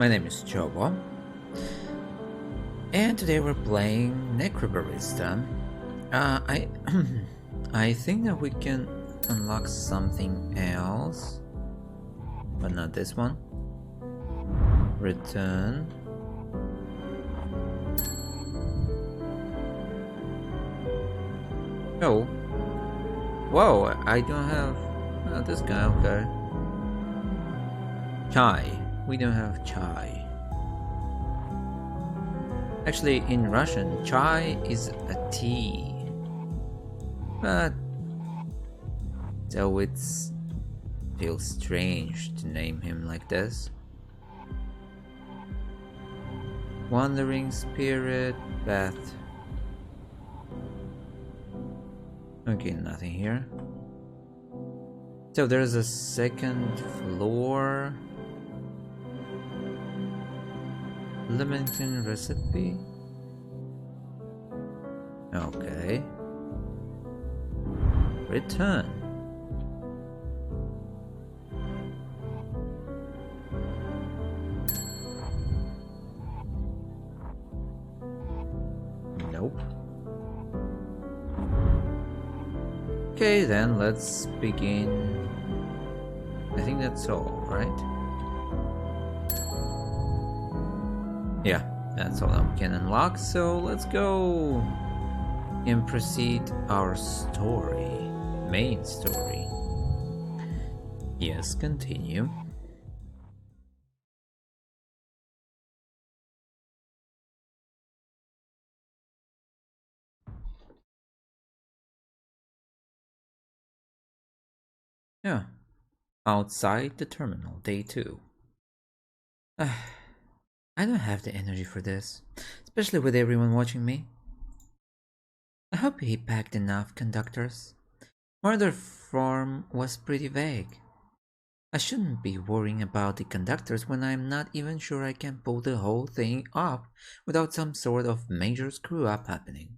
My name is Chobo, and today we're playing Necrobarista. I I think that we can unlock something else, but not this one. Return. Oh, whoa! I don't have this guy. Okay. Chai. We don't have chai. Actually, in Russian, chai is a tea. But so it feels strange to name him like this. Wandering spirit, bath. Okay, nothing here. So there's a second floor. Limiting recipe. Okay. Return. Nope. Okay, then let's begin. I think that's all, right? Yeah, that's all I can unlock, so let's go and proceed our story. Main story. Yes, continue. Yeah, outside the terminal, day 2. I don't have the energy for this, especially with everyone watching me. I hope he packed enough conductors. Murder form was pretty vague. I shouldn't be worrying about the conductors when I'm not even sure I can pull the whole thing off without some sort of major screw-up happening.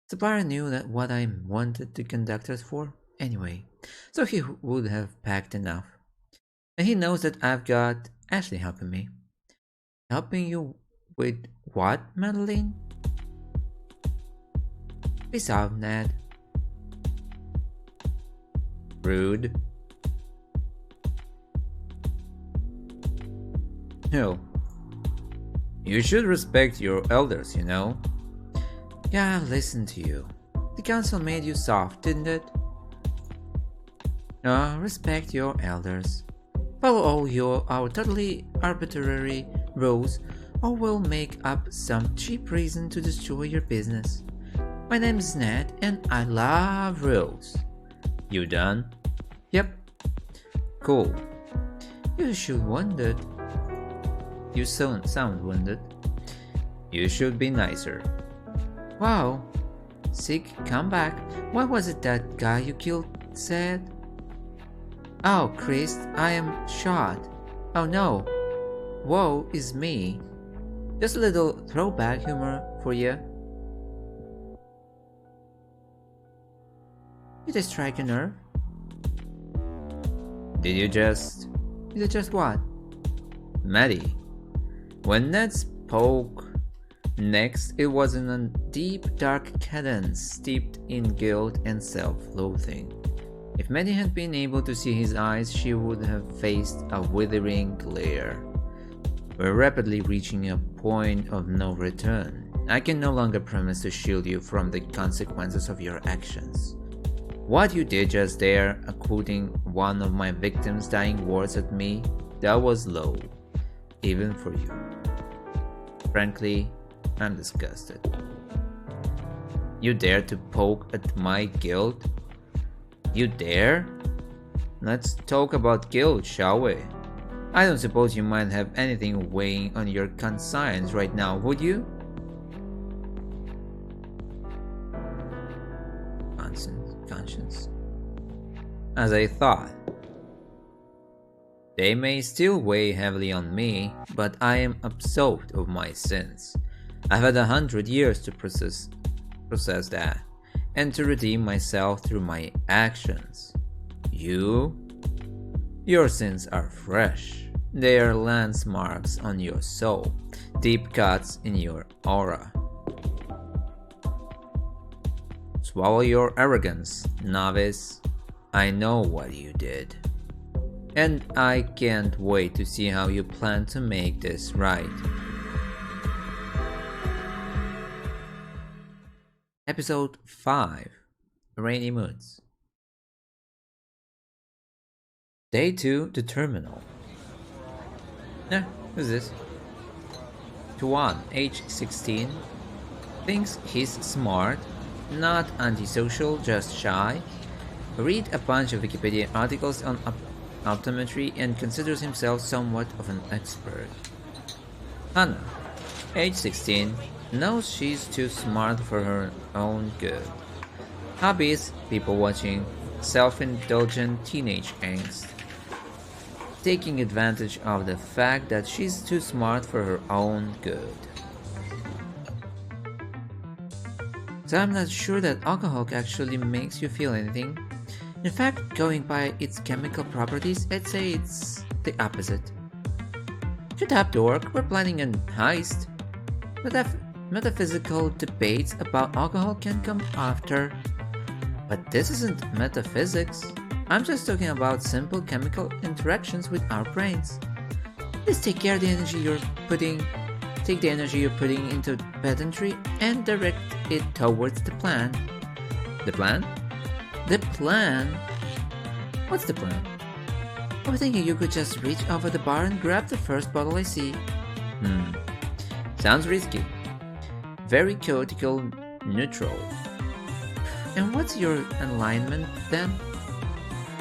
Sabara knew that what I wanted the conductors for anyway, so he would have packed enough. And he knows that I've got Ashley helping me. Helping you with what, Madeline? Peace out, Ned. Rude. No. You should respect your elders, you know. Yeah, listen to you. The council made you soft, didn't it? No, respect your elders. Follow all our totally arbitrary rules, or we'll make up some cheap reason to destroy your business. My name is Ned, and I love rules. You done? Yep. Cool. You should wounded. You sound wounded. You should be nicer. Wow. Sick, come back. What was it that guy you killed said? Oh, Chris, I am shot. Oh no. Woe is me. Just a little throwback humor for you. Did I strike a nerve? Did you just what? Maddie. When Ned spoke next, it was in a deep, dark cadence steeped in guilt and self-loathing. If Maddie had been able to see his eyes, she would have faced a withering glare. We're rapidly reaching a point of no return. I can no longer promise to shield you from the consequences of your actions. What you did just there, quoting one of my victims' dying words at me, that was low, even for you. Frankly, I'm disgusted. You dare to poke at my guilt? You dare? Let's talk about guilt, shall we? I don't suppose you might have anything weighing on your conscience right now, would you? Conscience. As I thought. They may still weigh heavily on me, but I am absolved of my sins. I've had 100 years to process that, and to redeem myself through my actions. Your sins are fresh. They are landmarks on your soul, deep cuts in your aura. Swallow your arrogance, novice. I know what you did. And I can't wait to see how you plan to make this right. Episode 5 Rainy Moods. Day 2 The Terminal. Who's this? Tuan, age 16, thinks he's smart, not antisocial, just shy. Read a bunch of Wikipedia articles on optometry and considers himself somewhat of an expert. Hannah, age 16, knows she's too smart for her own good. Hobbies, people watching, self-indulgent teenage angst. Taking advantage of the fact that she's too smart for her own good. So I'm not sure that alcohol actually makes you feel anything. In fact, going by its chemical properties, I'd say it's the opposite. Should have to work, we're planning a heist. Metaphysical debates about alcohol can come after. But this isn't metaphysics. I'm just talking about simple chemical interactions with our brains. Just take the energy you're putting into pedantry and direct it towards the plan. The plan? The plan? What's the plan? I was thinking you could just reach over the bar and grab the first bottle I see. Sounds risky. Very chaotical, neutral. And what's your alignment then?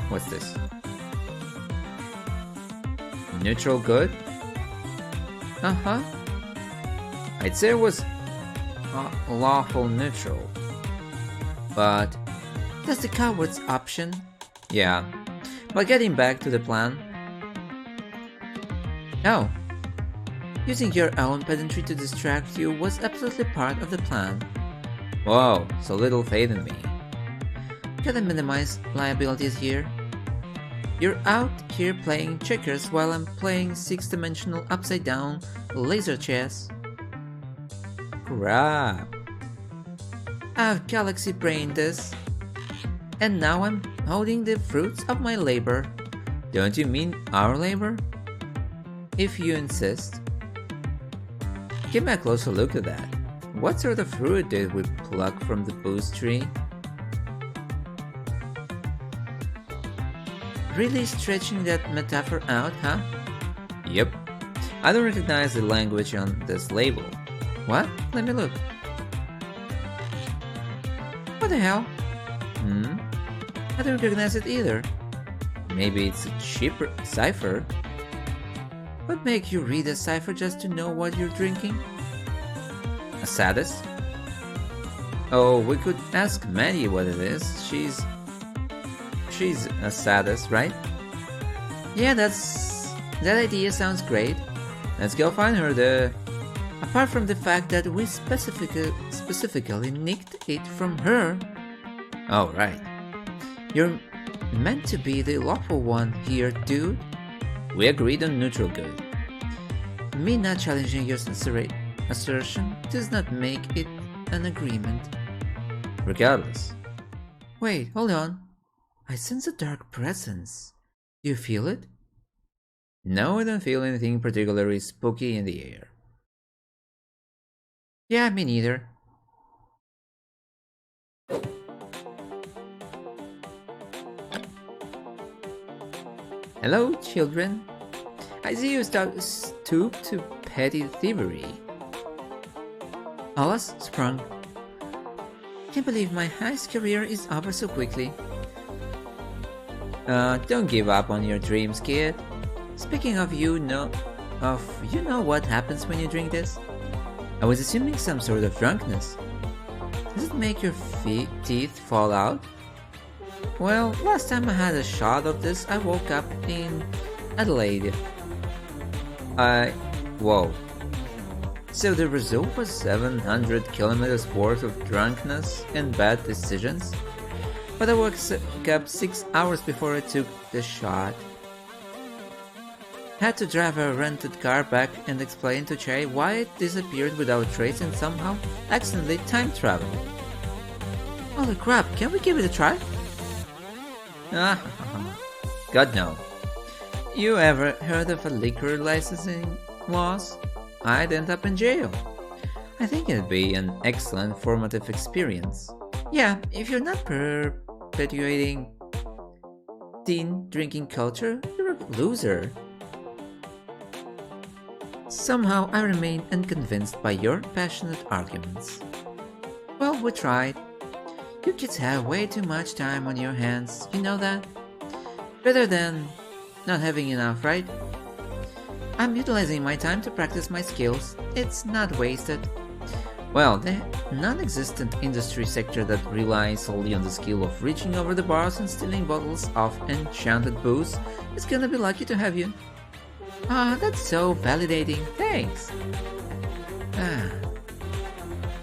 What's this? Neutral good? I'd say it was lawful neutral. But that's the coward's option. Yeah. But getting back to the plan. No. Using your own pedantry to distract you was absolutely part of the plan. Whoa, so little faith in me. Gotta minimize liabilities here. You're out here playing checkers while I'm playing 6-dimensional upside-down laser chess. Crap. I've galaxy brained this. And now I'm holding the fruits of my labor. Don't you mean our labor? If you insist. Give me a closer look at that. What sort of fruit did we pluck from the booze tree? Really stretching that metaphor out, huh? Yep. I don't recognize the language on this label. What? Let me look. What the hell? I don't recognize it either. Maybe it's a cheaper cipher. What makes you read a cipher just to know what you're drinking? A sadist? Oh, we could ask Maddie what it is. She's a sadist, right? Yeah, that idea sounds great. Let's go find her. Apart from the fact that we specifically nicked it from her. Oh, right. You're meant to be the lawful one here, dude. We agreed on neutral good. Me not challenging your assertion does not make it an agreement. Regardless. Wait, hold on. I sense a dark presence. Do you feel it? No, I don't feel anything particularly spooky in the air. Yeah, me neither. Hello, children. I see you stoop to petty thievery. Alice sprung. Can't believe my heist career is over so quickly. Don't give up on your dreams, kid. Speaking of you know what happens when you drink this? I was assuming some sort of drunkenness. Does it make your teeth fall out? Well, last time I had a shot of this, I woke up in Adelaide. Whoa. So the result was 700 kilometers worth of drunkenness and bad decisions? But I woke up 6 hours before I took the shot. Had to drive a rented car back and explain to Che why it disappeared without a trace and somehow accidentally time traveled. Holy crap, can we give it a try? Ah, God no. You ever heard of a liquor licensing laws? I'd end up in jail. I think it'd be an excellent formative experience. Yeah, if you're not perpetuating teen drinking culture, you're a loser. Somehow I remain unconvinced by your passionate arguments. Well, we tried. You kids have way too much time on your hands, you know that? Better than not having enough, right? I'm utilizing my time to practice my skills. It's not wasted. Well, the non-existent industry sector that relies solely on the skill of reaching over the bars and stealing bottles of enchanted booze is gonna be lucky to have you. Ah, that's so validating. Thanks. Ah,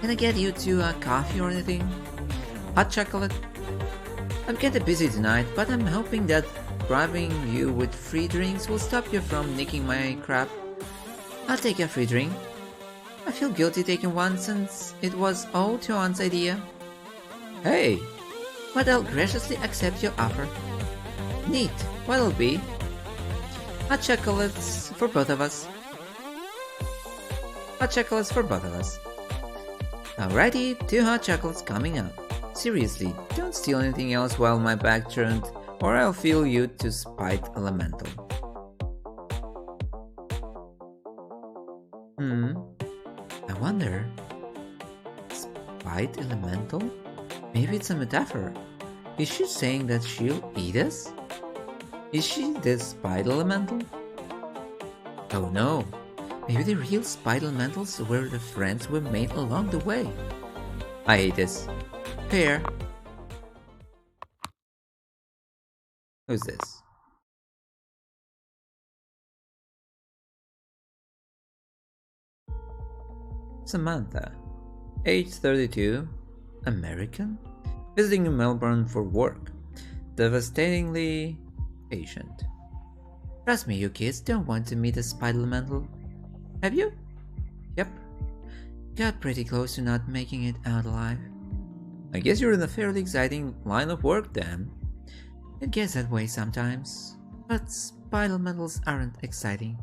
can I get you two a coffee or anything? Hot chocolate? I'm kinda busy tonight, but I'm hoping that bribing you with free drinks will stop you from nicking my crap. I'll take a free drink. I feel guilty taking one since it was all Tuan's idea. Hey! But I'll graciously accept your offer. Neat. What'll it be? Hot chocolates for both of us. Hot chocolates for both of us. Alrighty, 2 hot chocolates coming up. Seriously, don't steal anything else while my back turned, or I'll feel you to spite elemental. I wonder. Spite elemental? Maybe it's a metaphor. Is she saying that she'll eat us? Is she the spite elemental? Oh no. Maybe the real spite elementals were the friends we made along the way. I hate this. Pair. Who's this? Samantha, age 32, American, visiting Melbourne for work, devastatingly patient. Trust me, you kids don't want to meet a spite elemental. Have you? Yep. Got pretty close to not making it out alive. I guess you're in a fairly exciting line of work then. It gets that way sometimes. But spite elementals aren't exciting.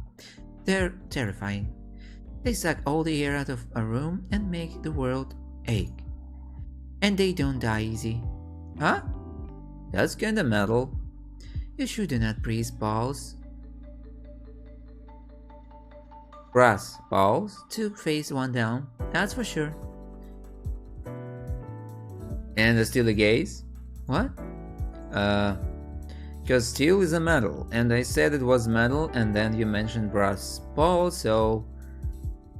They're terrifying. They suck all the air out of a room and make the world ache. And they don't die easy. Huh? That's kinda metal. You sure do not breeze balls. Brass balls to face one down, that's for sure. And the steel gaze? What? Cause steel is a metal, and I said it was metal, and then you mentioned brass balls, so...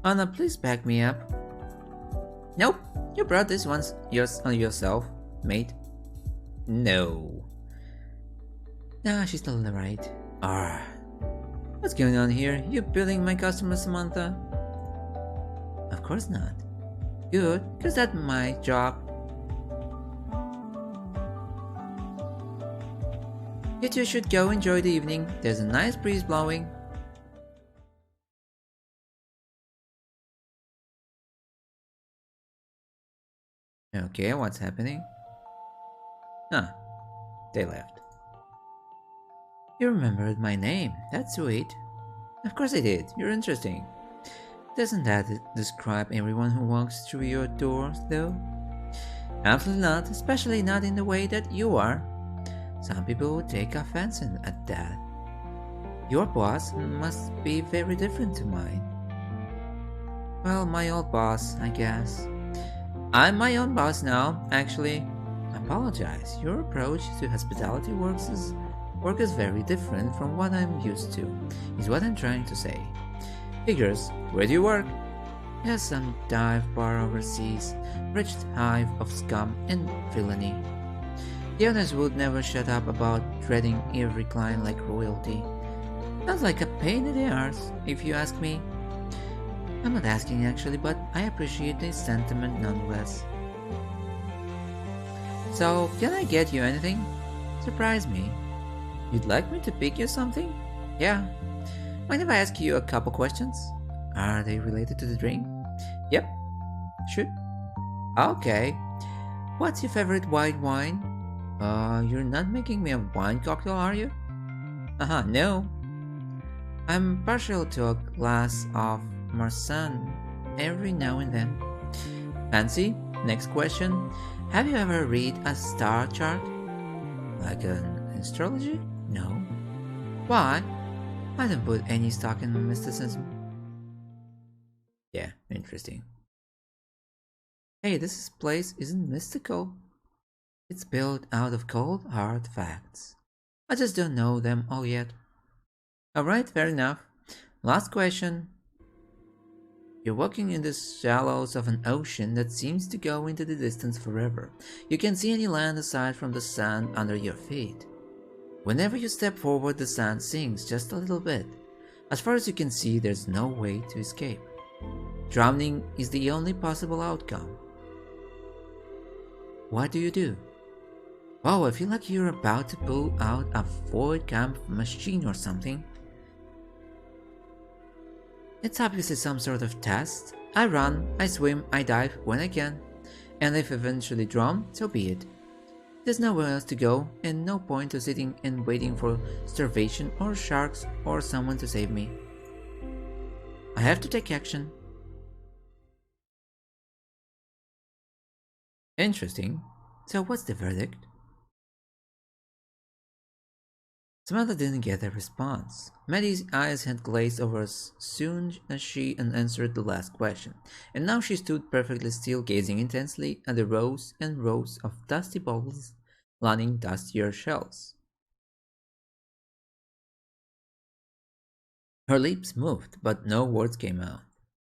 Anna, please back me up. Nope, you brought this one on yourself, mate. No. Nah, she's still in the right. What's going on here? You billing my customer, Samantha? Of course not. Good, cause that's my job. You two should go enjoy the evening. There's a nice breeze blowing. Okay, what's happening? Huh, they left. You remembered my name, that's sweet. Of course I did, you're interesting. Doesn't that describe everyone who walks through your doors, though? Absolutely not, especially not in the way that you are. Some people would take offense at that. Your boss must be very different to mine. Well, my old boss, I guess. I'm my own boss now, actually. Apologize, your approach to hospitality work is very different from what I'm used to, is what I'm trying to say. Figures, where do you work? Yes, some dive bar overseas, wretched hive of scum and villainy. The owners would never shut up about treating every client like royalty. Sounds like a pain in the arse, if you ask me. I'm not asking actually, but I appreciate the sentiment nonetheless. So, can I get you anything? Surprise me. You'd like me to pick you something? Yeah. Mind if I ask you a couple questions? Are they related to the drink? Yep, shoot. Okay. What's your favorite white wine? You're not making me a wine cocktail, are you? No. I'm partial to a glass of Marsanne every now and then. Fancy? Next question. Have you ever read a star chart? Like an astrology? No. Why? I don't put any stock in mysticism. Yeah, interesting. Hey, this place isn't mystical. It's built out of cold, hard facts. I just don't know them all yet. Alright, fair enough. Last question. You're walking in the shallows of an ocean that seems to go into the distance forever. You can't see any land aside from the sand under your feet. Whenever you step forward, the sand sinks just a little bit. As far as you can see, there's no way to escape. Drowning is the only possible outcome. What do you do? Wow, I feel like you're about to pull out a Ford Camp machine or something. It's obviously some sort of test. I run, I swim, I dive when I can, and if eventually drown, so be it. There's nowhere else to go, and no point to sitting and waiting for starvation or sharks or someone to save me. I have to take action. Interesting. So what's the verdict? Samantha didn't get a response. Maddie's eyes had glazed over as soon as she answered the last question, and now she stood perfectly still, gazing intensely at the rows and rows of dusty bottles lining dustier shelves. Her lips moved, but no words came out.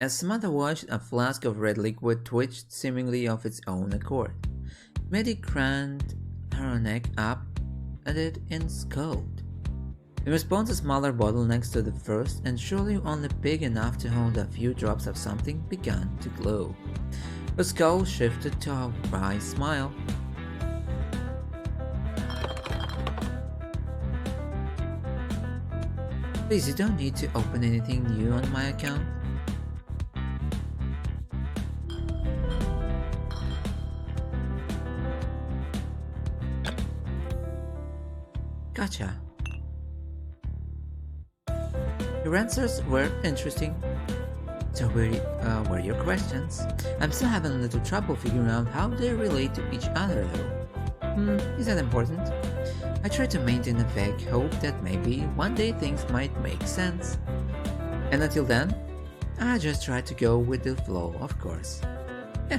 As Samantha watched, a flask of red liquid twitched seemingly of its own accord. Maddie craned her neck up at it and scowled. In response, a smaller bottle next to the first, and surely only big enough to hold a few drops of something, began to glow. Her skull shifted to a wry smile. Please, you don't need to open anything new on my account. Gotcha. Your answers were interesting. So were your questions. I'm still having a little trouble figuring out how they relate to each other though. Is that important? I try to maintain a vague hope that maybe one day things might make sense. And until then, I just try to go with the flow, of course. Yeah.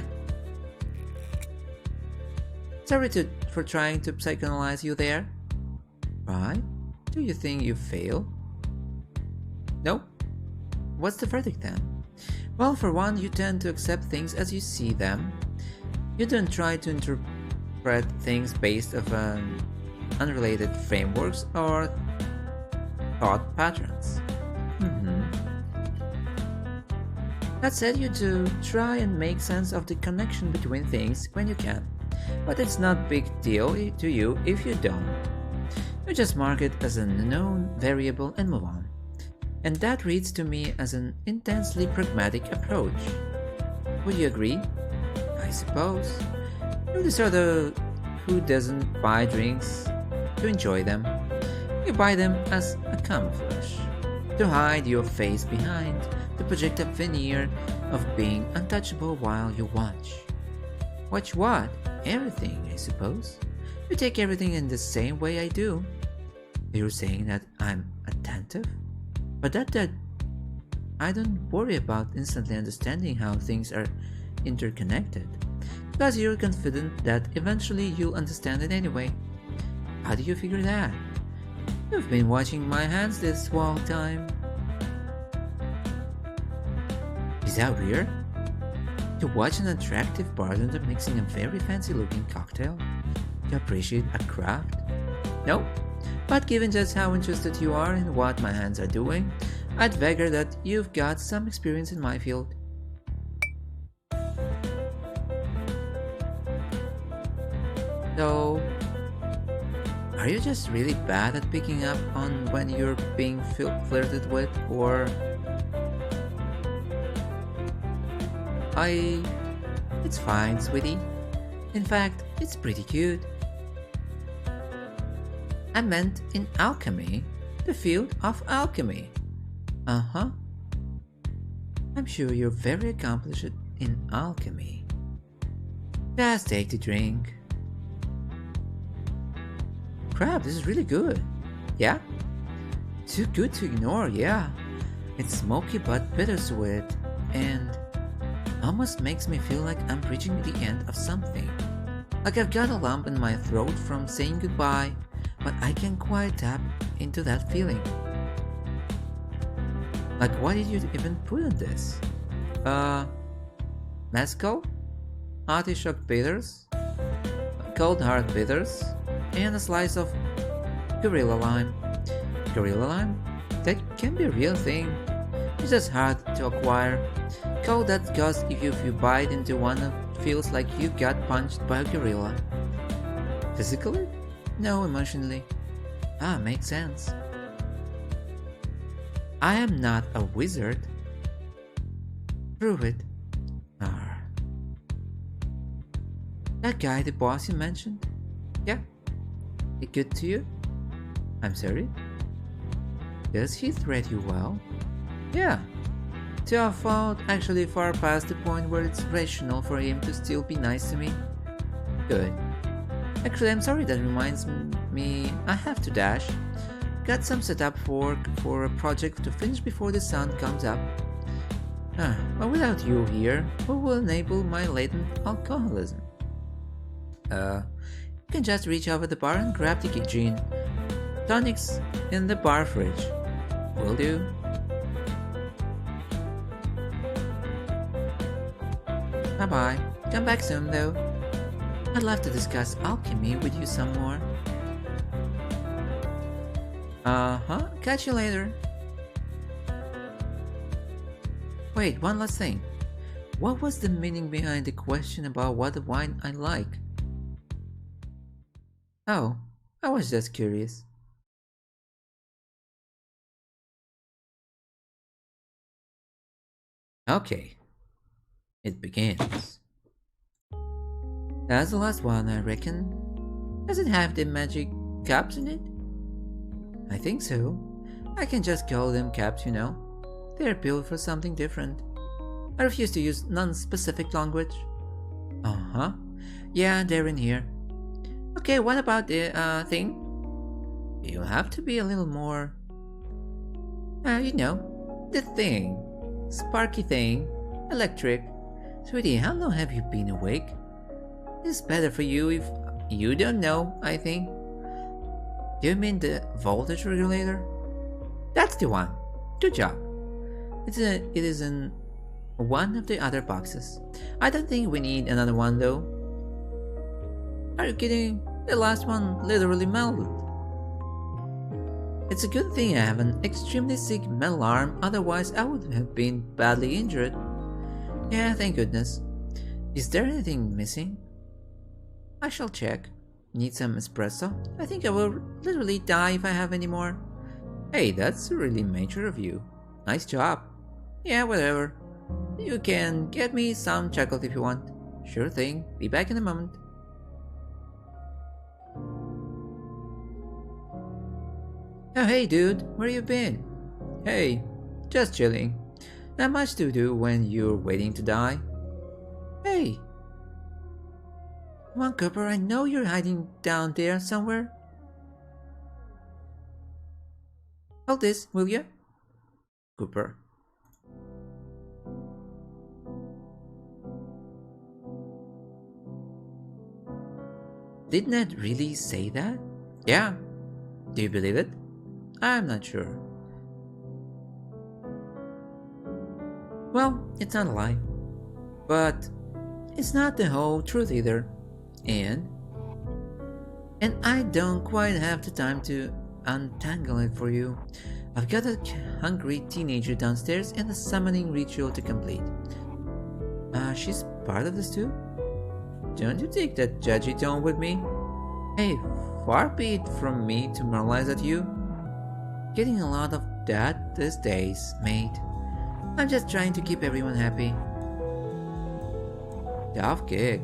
Sorry for trying to psychoanalyze you there. Right? Do you think you failed? No? What's the verdict then? Well, for one, you tend to accept things as you see them. You don't try to interpret things based on unrelated frameworks or thought patterns. That said, you do try and make sense of the connection between things when you can, but it's not big deal to you if you don't. You just mark it as a known variable and move on. And that reads to me as an intensely pragmatic approach. Would you agree? I suppose. You're the sort of who doesn't buy drinks to enjoy them. You buy them as a camouflage, to hide your face behind, to project a veneer of being untouchable while you watch. Watch what? Everything, I suppose. You take everything in the same way I do. You're saying that I'm attentive? But that I don't worry about instantly understanding how things are interconnected, because you're confident that eventually you'll understand it anyway. How do you figure that? You've been watching my hands this whole time. Is that weird? To watch an attractive bartender mixing a very fancy looking cocktail? To appreciate a craft? No. But given just how interested you are in what my hands are doing, I'd wager that you've got some experience in my field. So, Are you just really bad at picking up on when you're being flirted with, or I... It's fine, sweetie. In fact, it's pretty cute. I meant in alchemy, the field of alchemy. Uh-huh. I'm sure you're very accomplished in alchemy. Just take the drink. Crap, this is really good. Yeah? Too good to ignore, yeah. It's smoky but bittersweet, and almost makes me feel like I'm reaching the end of something. Like I've got a lump in my throat from saying goodbye, but I can't quite tap into that feeling. Like, what did you even put on this? Mezcal? Artichoke bitters? Cold hard bitters? And a slice of Gorilla Lime. Gorilla Lime? That can be a real thing. It's just hard to acquire. Call that because if you bite into one, it feels like you got punched by a gorilla. Physically? No, emotionally. Ah, makes sense. I am not a wizard. Prove it. Arr. That guy, the boss you mentioned? Yeah. He good to you? I'm sorry? Does he treat you well? Yeah. To a fault, actually far past the point where it's rational for him to still be nice to me. Good. Actually, I'm sorry, that reminds me I have to dash. Got some setup work for a project to finish before the sun comes up. But without you here, who will enable my latent alcoholism? You can just reach over the bar and grab the gin. Tonics in the bar fridge. Will do. Bye bye. Come back soon though. I'd love to discuss alchemy with you some more. Uh-huh. Catch you later. Wait, one last thing. What was the meaning behind the question about what wine I like? Oh, I was just curious. Okay, it begins. That's the last one, I reckon. Does it have the magic caps in it? I think so. I can just call them caps, you know. They're built for something different. I refuse to use non-specific language. Uh-huh. Yeah, they're in here. Okay, what about the thing? You'll have to be a little more... you know, the thing. Sparky thing. Electric. Sweetie, how long have you been awake? It's better for you if you don't know, I think. Do you mean the voltage regulator? That's the one. Good job. It is in one of the other boxes. I don't think we need another one though. Are you kidding? The last one literally melted. It's a good thing I have an extremely sick metal arm, otherwise I would have been badly injured. Yeah, thank goodness. Is there anything missing? I shall check. Need some espresso? I think I will literally die if I have any more. Hey, that's really mature of you. Nice job. Yeah, whatever. You can get me some chocolate if you want. Sure thing. Be back in a moment. Oh hey dude, where you been? Hey, just chilling. Not much to do when you're waiting to die. Hey! Come on Cooper, I know you're hiding down there somewhere. Hold this, will you? Cooper. Did Ned really say that? Yeah. Do you believe it? I'm not sure. Well, it's not a lie. But it's not the whole truth either. And I don't quite have the time to untangle it for you. I've got a hungry teenager downstairs and a summoning ritual to complete. She's part of this too? Don't you take that judgy tone with me? Hey, far be it from me to moralize at you. Getting a lot of that these days, mate. I'm just trying to keep everyone happy. Tough gig.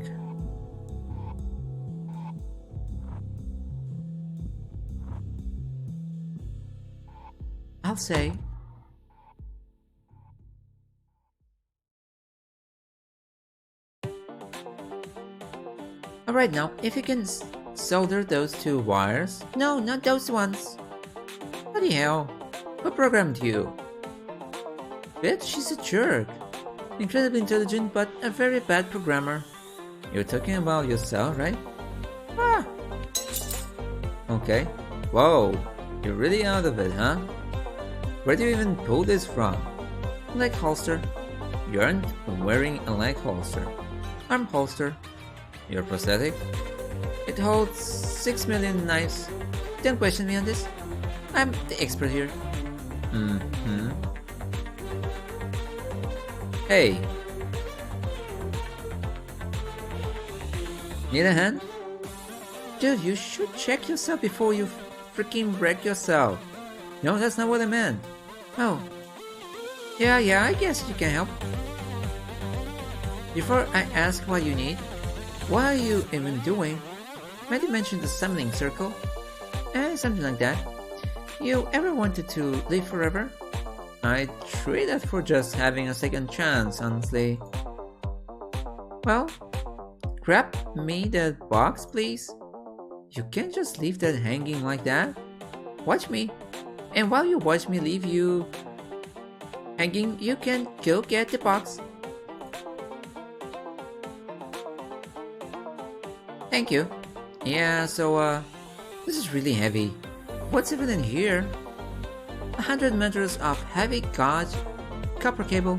I'll say. Alright now, if you can solder those two wires. No, not those ones. Bloody hell. Who programmed you? Bitch, she's a jerk. Incredibly intelligent but a very bad programmer. You're talking about yourself, right? Ah. Okay. Whoa. You're really out of it, huh? Where do you even pull this from? Leg holster. You aren't wearing a leg holster. Arm holster. Your prosthetic. It holds 6 million knives. Don't question me on this. I'm the expert here. Hey. Need a hand? Dude, you should check yourself before you freaking wreck yourself. No, that's not what I meant. Oh. Yeah, I guess you can help. Before I ask what you need, what are you even doing? Might you mention the summoning circle? Something like that. You ever wanted to live forever? I'd trade that for just having a second chance, honestly. Well, grab me that box, please. You can't just leave that hanging like that. Watch me. And while you watch me leave you hanging, you can go get the box. Thank you. Yeah, so this is really heavy. What's even in here? 100 meters of heavy gauge copper cable,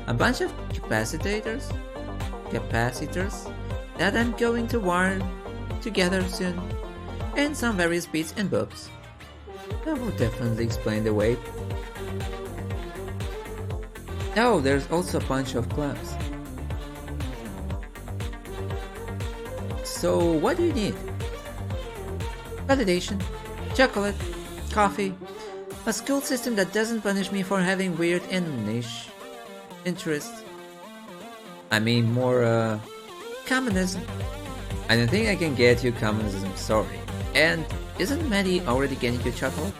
a bunch of capacitors that I'm going to wire together soon, and some various bits and bobs. That will definitely explain the weight. Oh, there's also a bunch of clamps. So what do you need? Validation, chocolate, coffee, a school system that doesn't punish me for having weird and niche interests. I mean more communism. I don't think I can get you communism, sorry. And isn't Maddie already getting you chocolate?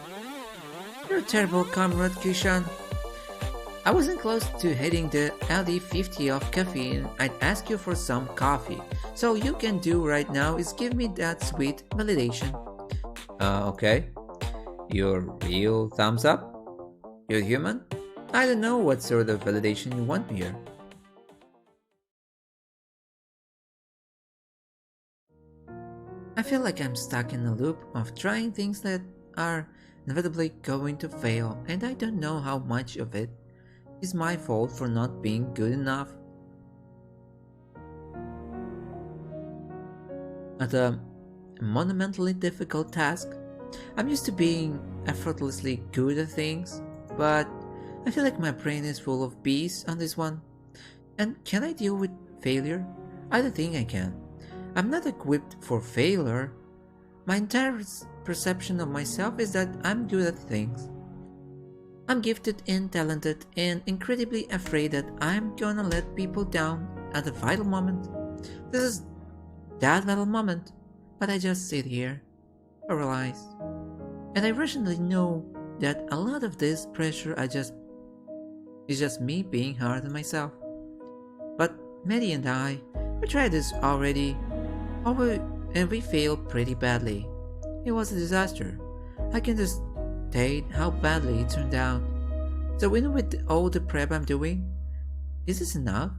You're a terrible comrade, Kishan. I wasn't close to hitting the LD50 of caffeine. I'd ask you for some coffee. So you can do right now is give me that sweet validation. Okay. Your real thumbs up? You're human? I don't know what sort of validation you want here. I feel like I'm stuck in a loop of trying things that are inevitably going to fail, and I don't know how much of it is my fault for not being good enough. At a monumentally difficult task, I'm used to being effortlessly good at things, but I feel like my brain is full of bees on this one. And can I deal with failure? I don't think I can. I'm not equipped for failure. My entire perception of myself is that I'm good at things. I'm gifted and talented and incredibly afraid that I'm gonna let people down at a vital moment. This is that vital moment, but I just sit here, paralyzed. And I rationally know that a lot of this pressure is just me being hard on myself. But Maddie and we tried this already, and we failed pretty badly. It was a disaster. I can just state how badly it turned out. So even with all the prep I'm doing, is this enough?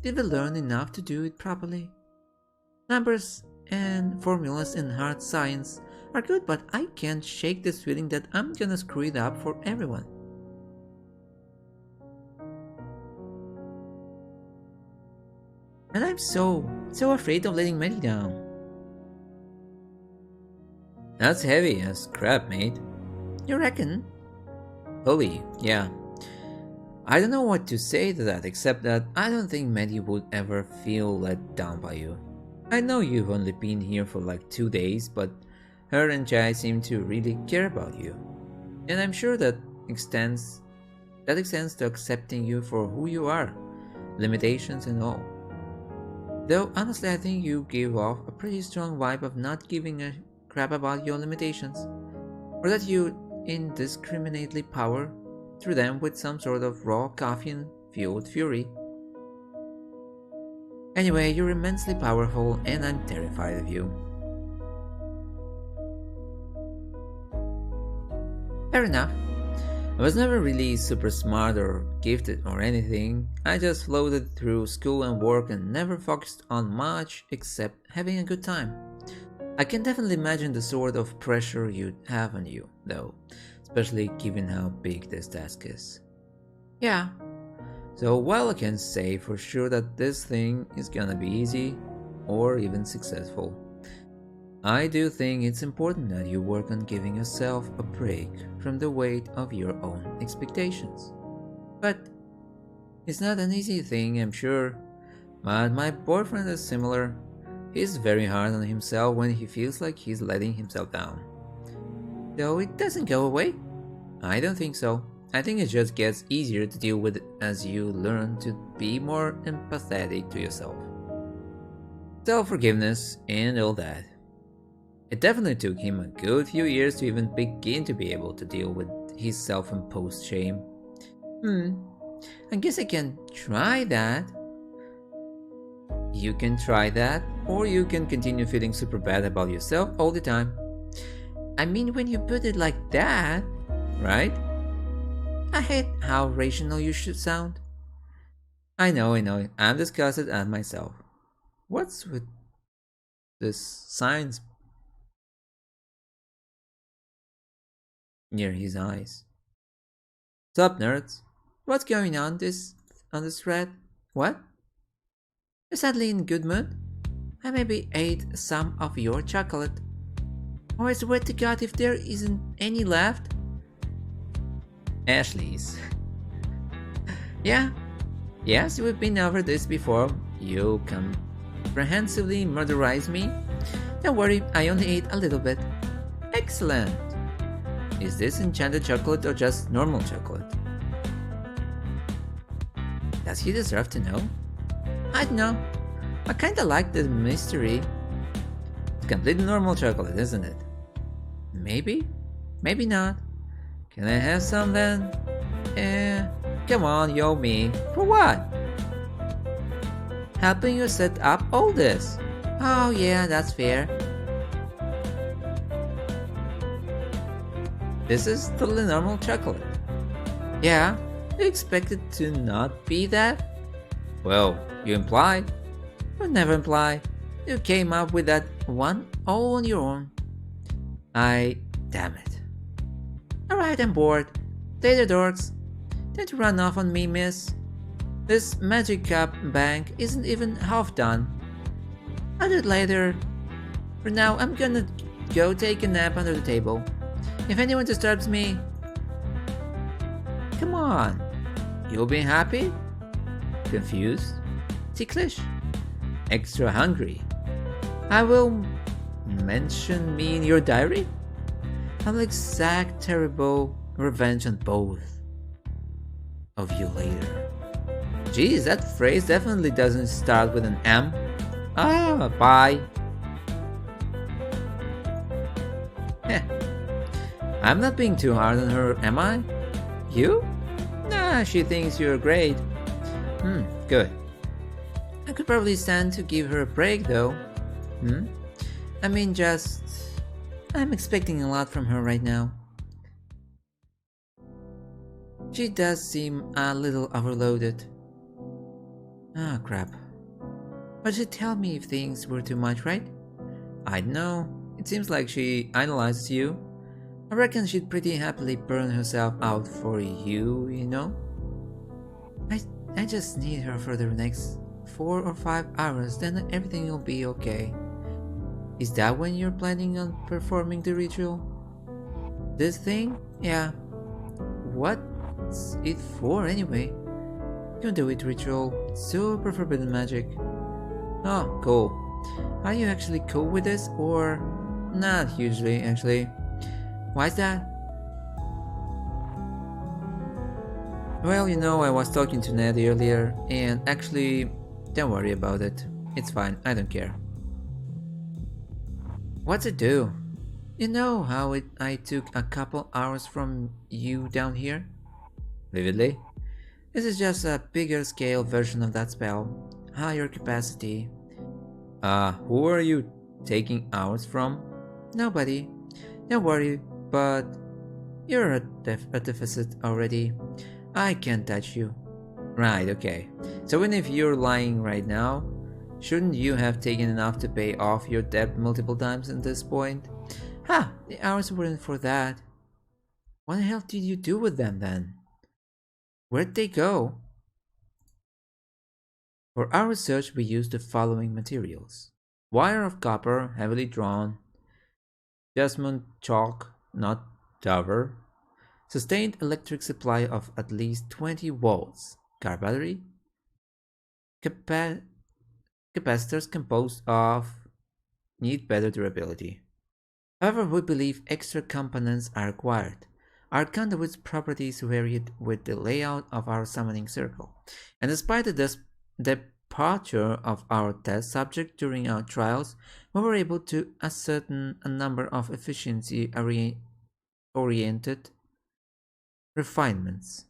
Did we learn enough to do it properly? Numbers and formulas in hard science are good, but I can't shake this feeling that I'm gonna screw it up for everyone. And I'm so afraid of letting Maddie down. That's heavy as crap, mate. You reckon? Holy, yeah. I don't know what to say to that except that I don't think Maddie would ever feel let down by you. I know you've only been here for like 2 days, but Her and Jai seem to really care about you. And I'm sure that extends to accepting you for who you are, limitations and all. Though honestly I think you give off a pretty strong vibe of not giving a crap about your limitations, or that you indiscriminately power through them with some sort of raw caffeine fueled fury. Anyway, you're immensely powerful and I'm terrified of you. Fair enough. I was never really super smart or gifted or anything. I just floated through school and work and never focused on much except having a good time. I can definitely imagine the sort of pressure you'd have on you, though, especially given how big this task is. Yeah. So while I can't say for sure that this thing is gonna be easy or even successful, I do think it's important that you work on giving yourself a break from the weight of your own expectations. But it's not an easy thing, I'm sure. But my boyfriend is similar. He's very hard on himself when he feels like he's letting himself down. Though it doesn't go away. I don't think so. I think it just gets easier to deal with as you learn to be more empathetic to yourself. Self-forgiveness and all that. It definitely took him a good few years to even begin to be able to deal with his self-imposed shame. I guess I can try that. You can try that, or you can continue feeling super bad about yourself all the time. I mean, when you put it like that, right? I hate how rational you should sound. I know, I'm disgusted at myself. What's with this science near his eyes? Sup, nerds? What's going on this thread? What? You're suddenly in good mood? I maybe ate some of your chocolate. Or I swear to God if there isn't any left. Ashley's. Yeah. Yes, we've been over this before. You comprehensively murderized me. Don't worry, I only ate a little bit. Excellent. Is this enchanted chocolate or just normal chocolate? Does he deserve to know? I don't know. I kinda like the mystery. It's completely normal chocolate, isn't it? Maybe? Maybe not. Can I have some then? Come on, you owe me. For what? Helping you set up all this. Oh yeah, that's fair. This is totally normal chocolate. Yeah? You expect it to not be that? Well, you implied. You never implied. You came up with that one all on your own. Damn it. Alright, I'm bored. Stay the dorks. Don't run off on me, miss. This magic cup bank isn't even half done. I'll do it later. For now, I'm gonna go take a nap under the table. If anyone disturbs me... Come on. You'll be happy? Confused? Ticklish? Extra hungry? I will mention me in your diary? I'll exact terrible revenge on both of you later. Geez, that phrase definitely doesn't start with an M. Ah, bye. Heh. I'm not being too hard on her, am I? You? Nah, she thinks you're great. Good. I could probably stand to give her a break though. I mean, I'm expecting a lot from her right now. She does seem a little overloaded. Ah, crap. But she'd tell me if things were too much, right? I don't know. It seems like she idolizes you. I reckon she'd pretty happily burn herself out for you, you know? I just need her for the next 4 or 5 hours, then everything will be okay. Is that when you're planning on performing the ritual? This thing? Yeah. What's it for anyway? You do it ritual. Super forbidden magic. Oh, cool. Are you actually cool with this or Not hugely, actually. Why's that? Well, I was talking to Ned earlier, and actually, don't worry about it. It's fine, I don't care. What's it do? You know how I took a couple hours from you down here? Vividly. This is just a bigger scale version of that spell. Higher capacity. Who are you taking hours from? Nobody. Don't worry, but you're a deficit already. I can't touch you. Right, okay. So even if you're lying right now, shouldn't you have taken enough to pay off your debt multiple times at this point? Ha! The hours weren't for that. What the hell did you do with them then? Where'd they go? For our research we used the following materials. Wire of copper, heavily drawn. Jasmine chalk, not Dover. Sustained electric supply of at least 20 volts. Car battery. Capacitors composed of need better durability. However, we believe extra components are required. Our conduit's properties varied with the layout of our summoning circle, and despite the departure of our test subject during our trials, we were able to ascertain a number of efficiency-oriented refinements,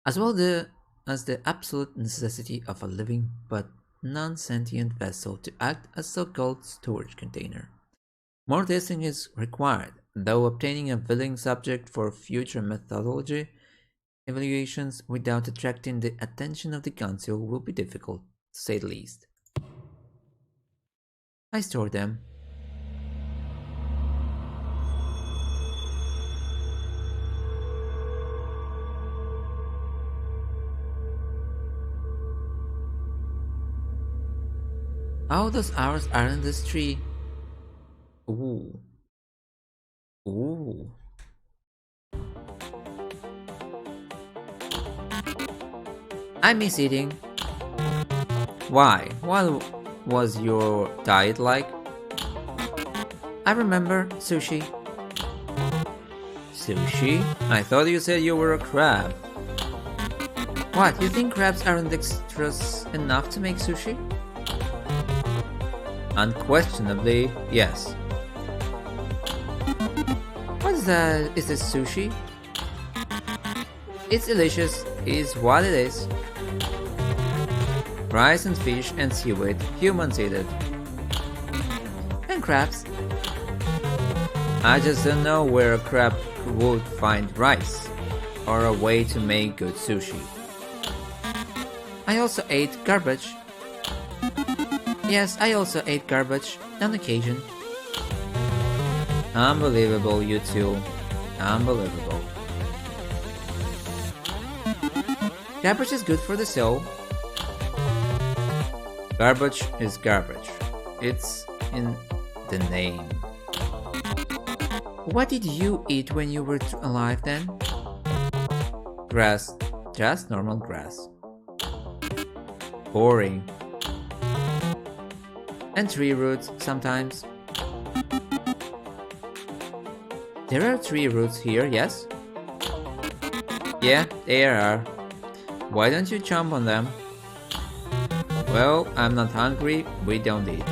as well as the absolute necessity of a living but non-sentient vessel to act as so-called storage container. More testing is required, though obtaining a willing subject for future methodology evaluations without attracting the attention of the council will be difficult, to say the least. I store them. Oh, those hours are in this tree. Ooh. Ooh. I miss eating. Why? What was your diet like? I remember sushi. Sushi? I thought you said you were a crab. What, you think crabs aren't dexterous enough to make sushi? Unquestionably, yes. What is that? Is this sushi? It's delicious, is what it is. Rice and fish and seaweed, humans eat it. And crabs. I just don't know where a crab would find rice, or a way to make good sushi. I also ate garbage. Yes, I also ate garbage, on occasion. Unbelievable, you two. Unbelievable. Garbage is good for the soul. Garbage is garbage. It's in the name. What did you eat when you were alive then? Grass. Just normal grass. Boring. And tree roots sometimes. There are tree roots here, yes? Yeah, there are. Why don't you chomp on them? Well, I'm not hungry, we don't eat.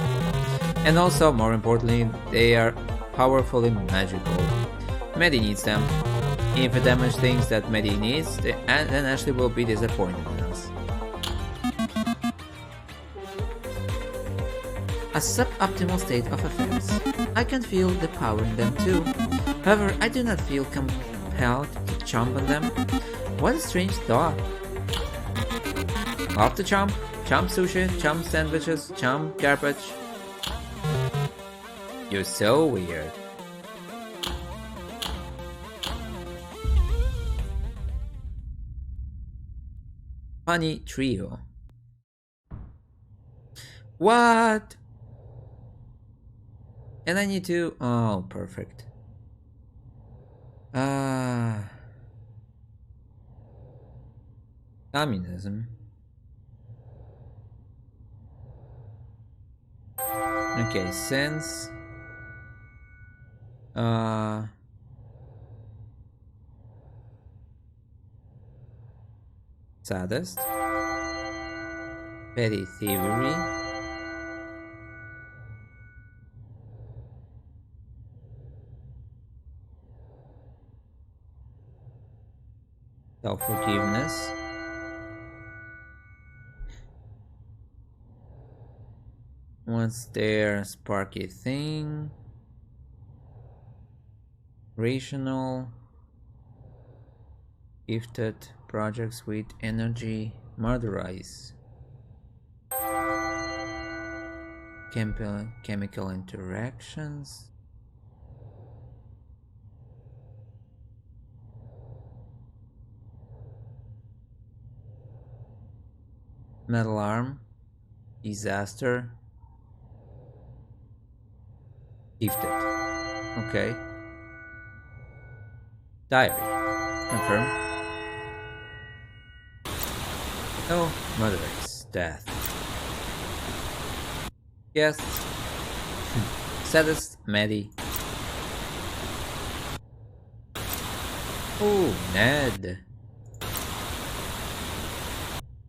And also, more importantly, they are powerfully magical. Medi needs them. If the damage things that Medi needs, then Ashley will be disappointed in us. A suboptimal state of affairs. I can feel the power in them too. However, I do not feel compelled to chomp on them. What a strange thought. Love to chomp. Chomp sushi, chomp sandwiches, chomp garbage. You're so weird. Funny trio. What? And I need to... Oh, perfect. Communism. Okay, since saddest, petty thievery, self-forgiveness, what's their sparky thing, rational, gifted, projects with energy, murderize, chemical interactions, metal arm, disaster, gifted. Okay. Diary. Confirm. Oh, murders. Death. Yes. Saddest, Maddie. Oh, Ned.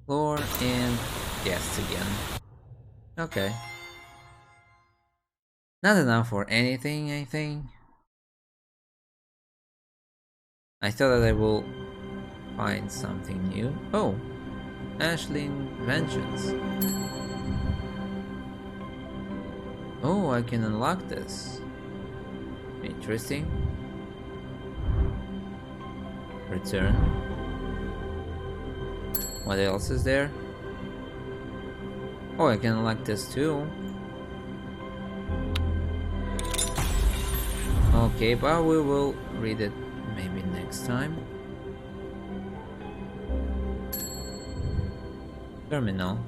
Floor and guests again. Okay. Not enough for anything, I think. I thought that I will find something new. Oh, Ashling Vengeance. Oh, I can unlock this. Interesting. Return. What else is there? Oh, I can unlock this too. Okay, but we will read it maybe next time. Terminal.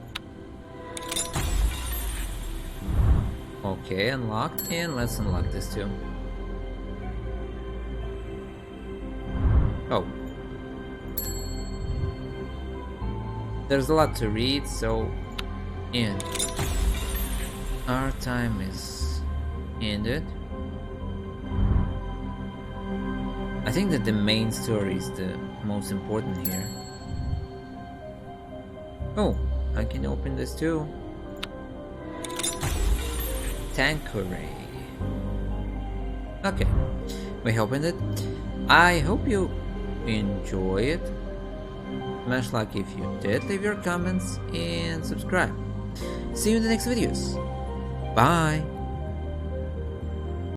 Okay, unlocked, and let's unlock this too. Oh. There's a lot to read, so and our time is ended. I think that the main story is the most important here. Oh, I can open this too. Tanqueray. Okay, we opened it. I hope you enjoy it. Smash like if you did, leave your comments and subscribe. See you in the next videos. Bye.